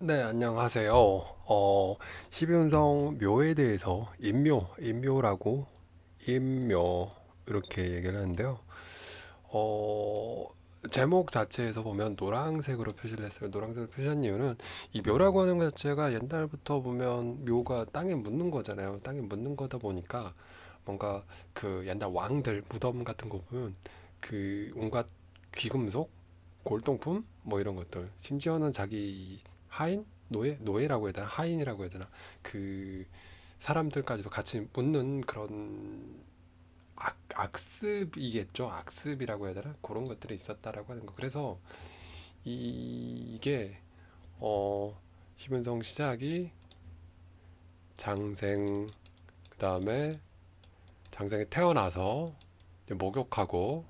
네, 안녕하세요. 12운성 묘에 대해서 인묘라고, 인묘, 이렇게 얘기를 하는데요. 어, 제목 자체에서 보면 노란색으로 표시를 했어요. 노란색으로 표시한 이유는 이 묘라고 하는 것 자체가 옛날부터 보면 묘가 땅에 묻는 거잖아요. 땅에 묻는 거다 보니까 뭔가 그 옛날 왕들 무덤 같은 거 보면 그 온갖 귀금속, 골동품 뭐 이런 것들 심지어는 자기 하인 노예라고 해야 되나 하인이라고 해야 되나 그 사람들까지도 같이 묻는 그런 악습이겠죠. 악습이라고 해야 되나 그런 것들이 있었다라고 하는 거. 그래서 이게 시분성 시작이 장생, 그 다음에 장생에 태어나서 이제 목욕하고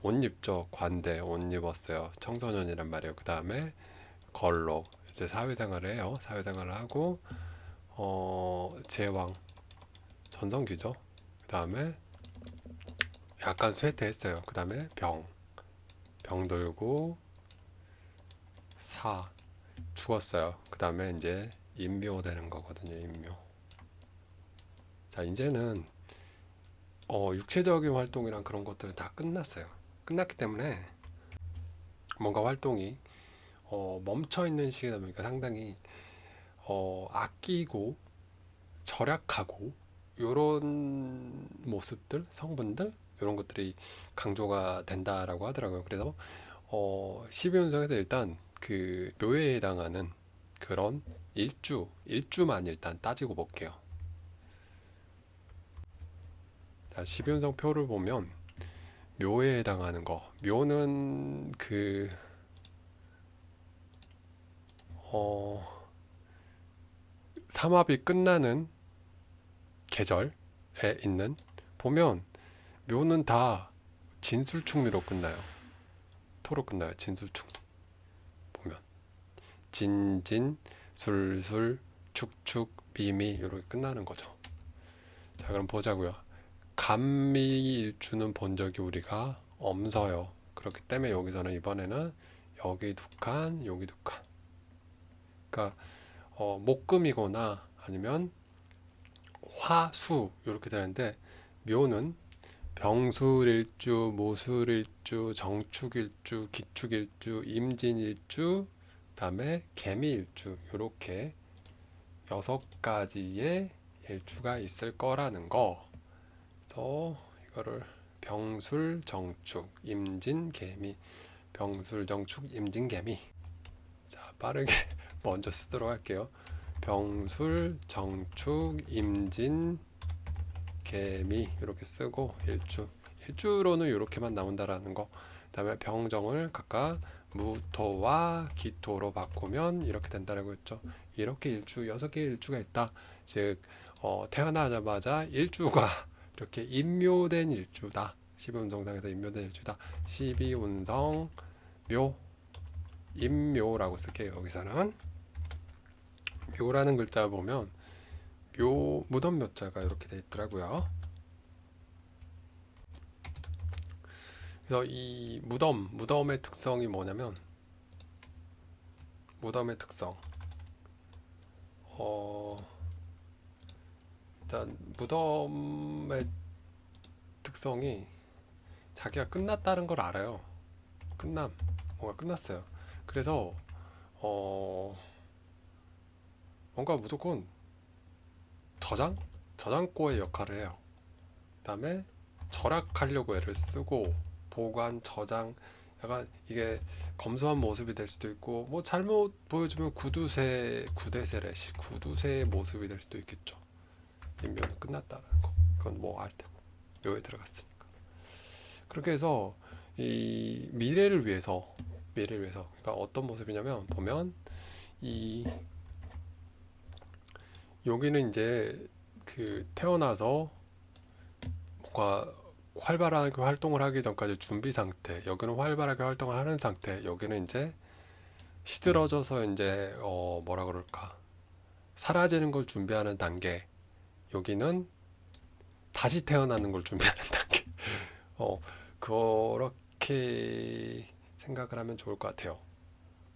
옷 입죠. 관대 옷 입었어요. 청소년이란 말이에요. 그 다음에 걸로 이제 사회생활을 해요. 사회생활을 하고 제왕 전성기죠. 그 다음에 약간 쇠퇴했어요. 그 다음에 병 들고 사 죽었어요. 그 다음에 이제 인묘 되는 거거든요. 인묘. 자, 이제는 육체적인 활동이랑 그런 것들은 다 끝났어요. 끝났기 때문에 뭔가 활동이 멈춰 있는 시기다 보니까 상당히 아끼고 절약하고 요런 모습들, 성분들 이런 것들이 강조가 된다라고 하더라고요. 그래서 12운성에서 일단 그 묘에 해당하는 그런 일주만 일단 따지고 볼게요. 자, 12운성 표를 보면 묘에 해당하는 거. 묘는 그 어, 삼합이 끝나는 계절에 있는 보면 묘는 다 진술충미로 끝나요. 토로 끝나요. 진술충 보면 진진, 술술, 축축, 미미 이렇게 끝나는 거죠. 자, 그럼 보자고요. 감미일주는 본 적이 우리가 없어요. 그렇기 때문에 여기서는 이번에는 여기 두 칸, 여기 두 칸. 그러니까 목금이거나 아니면 화수 이렇게 되는데 묘는 병술일주, 모술일주, 정축일주, 기축일주, 임진일주, 그다음에 개미일주 이렇게 6가지의 일주가 있을 거라는 거. 그래서 이거를 병술, 정축, 임진, 개미, 병술, 정축, 임진, 개미. 자, 빠르게 먼저 쓰도록 할게요. 병술, 정축, 임진, 개미 이렇게 쓰고 일주로는 이렇게만 나온다라는 거. 그다음에 병정을 각각 무토와 기토로 바꾸면 이렇게 된다라고 했죠. 이렇게 6개 일주가 있다. 즉 태어나자마자 일주가 이렇게 인묘된 일주다. 12운성상에서 인묘된 일주다. 12운성 묘 인묘라고 쓸게요. 여기서는 묘라는 글자 보면 묘 무덤 묘자가 이렇게 돼 있더라고요. 그래서 이 무덤의 특성이 뭐냐면 무덤의 특성. 어, 일단 무덤의 특성이 자기가 끝났다는 걸 알아요. 뭔가 끝났어요. 그래서 어, 뭔가 무조건 저장고의 역할을 해요. 그다음에 절약하려고 애를 쓰고 보관, 저장, 약간 이게 검소한 모습이 될 수도 있고 뭐 잘못 보여주면 구두쇠의 모습이 될 수도 있겠죠. 인묘는 끝났다는 거. 그건 뭐 알 테고 묘에 들어갔으니까. 그렇게 해서 이 미래를 위해서 그러니까 어떤 모습이냐면 보면 이 여기는 이제 그 태어나서 뭔가 활발하게 활동을 하기 전까지 준비 상태, 여기는 활발하게 활동을 하는 상태, 여기는 이제 시들어져서 이제 뭐라 그럴까 사라지는 걸 준비하는 단계, 여기는 다시 태어나는 걸 준비하는 단계. 어 그렇게 생각을 하면 좋을 것 같아요.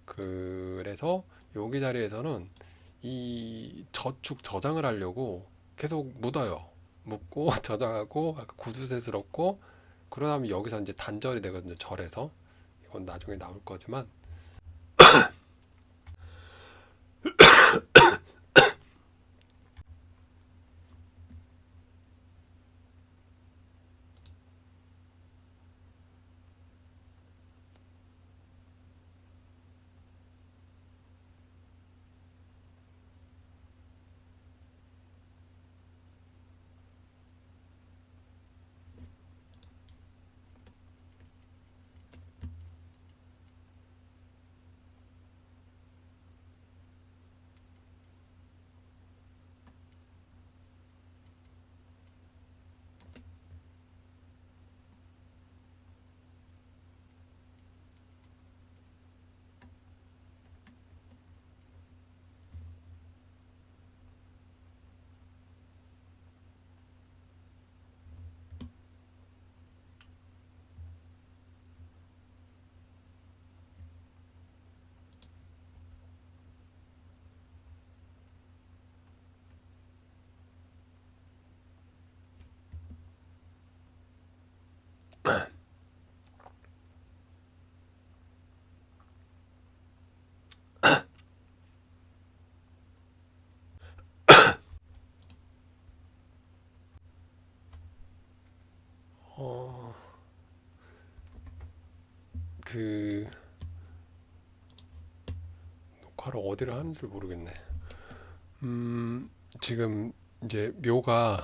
그래서 여기 자리에서는 이 저축 저장을 하려고 계속 묻어요. 묻고 저장하고 약간 구두쇠스럽고 그러다 보면 여기서 이제 단절이 되거든요. 절에서 이건 나중에 나올 거지만 어, 그 녹화를 어디를 하는지 모르겠네. 지금 이제 묘가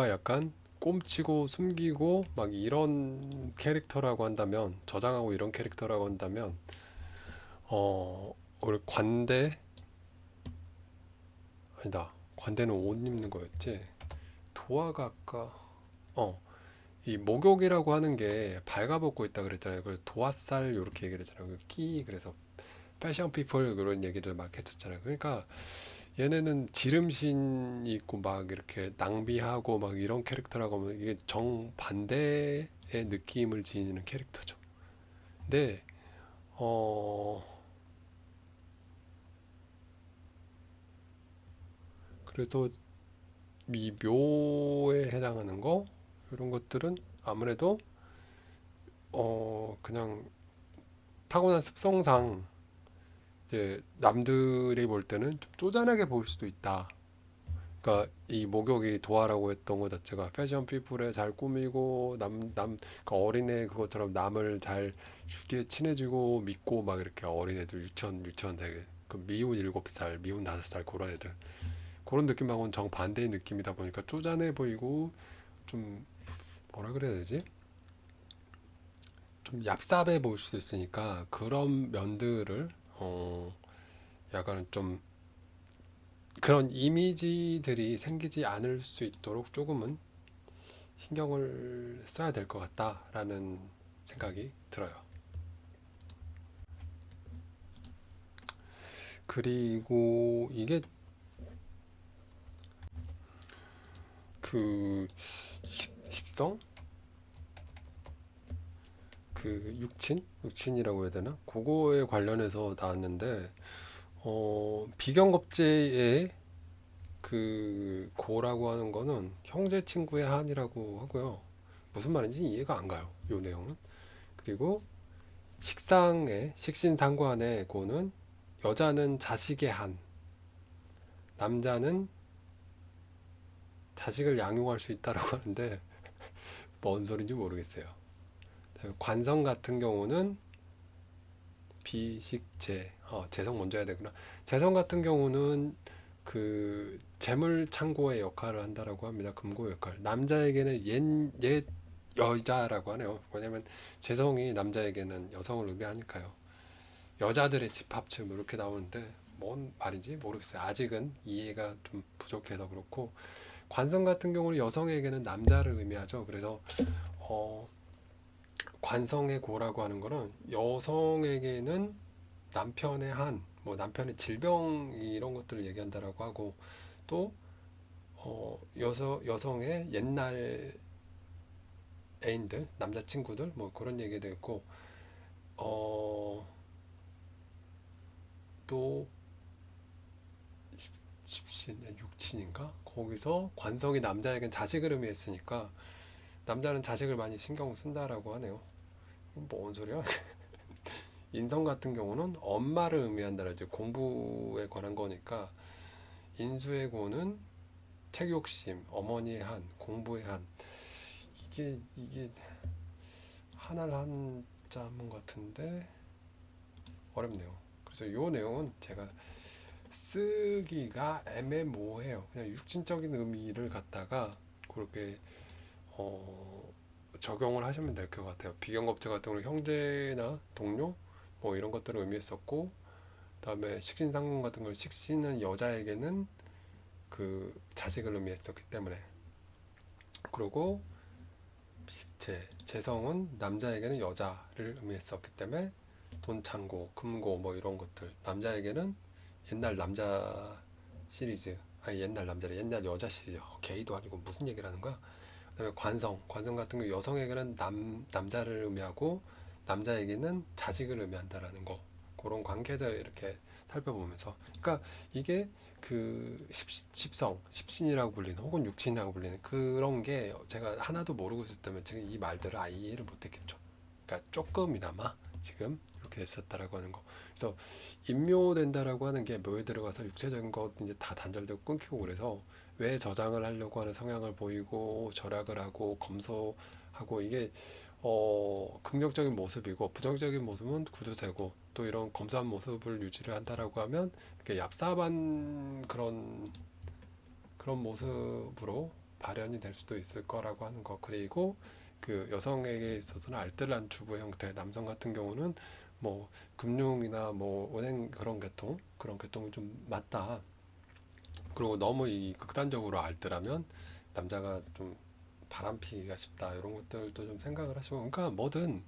약간 꼼치고 숨기고 막 이런 캐릭터라고 한다면 저장하고 이런 캐릭터라고 한다면 우리 관대 아니다. 관대는 옷 입는 거였지. 도화가 아까 이 목욕이라고 하는 게 발가벗고 있다 그랬잖아요. 그래서 도화살 이렇게 얘기를 했잖아요. 그래서 패션 피플 그런 얘기들 막 했었잖아요. 그러니까 얘네는 지름신 있고 막 이렇게 낭비하고 막 이런 캐릭터라고 하면 이게 정반대의 느낌을 지니는 캐릭터죠. 근데 어 그래서 이 묘에 해당하는 거 이런 것들은 아무래도 그냥 타고난 습성상 이제 남들이 볼 때는 좀 쪼잔하게 보일 수도 있다. 그러니까 이 목욕이 도화라고 했던 것 자체가 패션 피플에 잘 꾸미고 그러니까 어린애 그것처럼 남을 잘 쉽게 친해지고 믿고 막 이렇게 어린애들 유치원 되게 그 미운 7살, 미운 5살 그런 애들 그런 느낌하고는 정반대의 느낌이다 보니까 쪼잔해 보이고 좀 뭐라 그래야 되지? 좀 얍삽해 보일 수도 있으니까 그런 면들을 약간 좀 그런 이미지들이 생기지 않을 수 있도록 조금은 신경을 써야 될 것 같다라는 생각이 들어요. 그리고 이게 그 십성? 그 육친이라고 해야 되나? 그거에 관련해서 나왔는데 비경겁제의 그 고라고 하는 거는 형제 친구의 한이라고 하고요. 무슨 말인지 이해가 안 가요. 요 내용은. 그리고 식신상관의 고는 여자는 자식의 한, 남자는 자식을 양육할 수 있다라고 하는데 뭔 소린지 모르겠어요. 관성 같은 경우는 비식재, 재성 먼저 해야 되구나. 재성 같은 경우는 그 재물 창고의 역할을 한다라고 합니다. 금고 역할. 남자에게는 옛 여자라고 하네요. 왜냐면 재성이 남자에게는 여성을 의미하니까요. 여자들의 집합체 뭐 이렇게 나오는데 뭔 말인지 모르겠어요. 아직은 이해가 좀 부족해서 그렇고 관성 같은 경우는 여성에게는 남자를 의미하죠. 그래서 어, 관성의 고라고 하는 거는 여성에게는 남편의 한, 뭐 남편의 질병 이런 것들을 얘기한다라고 하고 또 여성의 옛날 애인들, 남자친구들 뭐 그런 얘기도 있고 어, 또 십신의 육친인가? 거기서 관성이 남자에겐 자식을 의미했으니까 남자는 자식을 많이 신경 쓴다라고 하네요. 뭔 소리야? 인성 같은 경우는 엄마를 의미한다라 이제 공부에 관한 거니까 인수의 고는 책 욕심, 어머니의 한, 공부의 한 이게 하나를 한자 한문 같은데 어렵네요. 그래서 이 내용은 제가 쓰기가 애매모호해요. 그냥 육신적인 의미를 갖다가 그렇게 적용을 하시면 될 것 같아요. 비경겁제 같은 경우는 형제나 동료 뭐 이런 것들을 의미했었고, 그다음에 식신상궁 같은 걸 식신은 여자에게는 그 자식을 의미했었기 때문에, 그리고 재성은 남자에게는 여자를 의미했었기 때문에 돈 창고, 금고 뭐 이런 것들 남자에게는 옛날 남자 시리즈, 아니 옛날 남자래 옛날 여자 시리즈, 게이도 아니고 무슨 얘기를 하는 거야. 그다음에 관성 같은 거 여성에게는 남자를 의미하고 남자에게는 자식을 의미한다라는 거, 그런 관계들 이렇게 살펴보면서, 그러니까 이게 그 십성, 십신이라고 불리는 혹은 육신이라고 불리는 그런 게 제가 하나도 모르고 있었다면 지금 이 말들을 아예 이해를 못했겠죠. 그러니까 조금이나마 지금 이렇게 됐었다라고 하는 거. 그래서 임묘된다라고 하는 게 묘에 들어가서 육체적인 것 이제 다 단절되고 끊기고, 그래서 왜 저장을 하려고 하는 성향을 보이고 절약을 하고 검소하고, 이게 긍정적인 모습이고 부정적인 모습은 구두쇠고, 또 이런 검소한 모습을 유지를 한다라고 하면 이렇게 얍삽한 그런 모습으로 발현이 될 수도 있을 거라고 하는 거. 그리고 그 여성에게 있어서는 알뜰한 주부 형태, 남성 같은 경우는 뭐 금융이나 뭐 은행 그런 계통이 좀 맞다. 그리고 너무 이 극단적으로 알뜰하면 남자가 좀 바람피기가 쉽다, 이런 것들도 좀 생각을 하시고, 그러니까 뭐든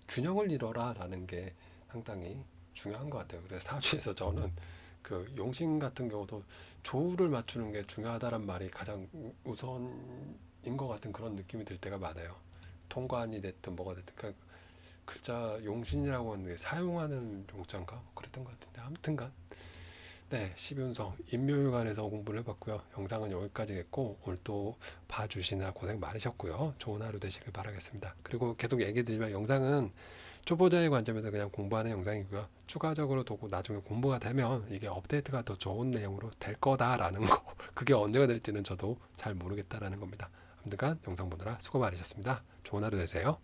균형을 이뤄라라는 게 상당히 중요한 것 같아요. 그래서 사주에서 저는 그 용신 같은 경우도 조우를 맞추는 게 중요하다란 말이 가장 우선인 것 같은 그런 느낌이 들 때가 많아요. 통관이 됐든 뭐가 됐든, 그러니까 글자 용신이라고 하는 게 사용하는 용자인가 뭐 그랬던 것 같은데, 아무튼간 네, 12운성 인묘유관에서 공부를 해봤고요. 영상은 여기까지겠고, 오늘 또 봐주시느라 고생 많으셨고요. 좋은 하루 되시길 바라겠습니다. 그리고 계속 얘기 드리면 영상은 초보자의 관점에서 그냥 공부하는 영상이고요. 추가적으로 또 나중에 공부가 되면 이게 업데이트가 더 좋은 내용으로 될 거다라는 거. 그게 언제가 될지는 저도 잘 모르겠다라는 겁니다. 아무튼 영상 보느라 수고 많으셨습니다. 좋은 하루 되세요.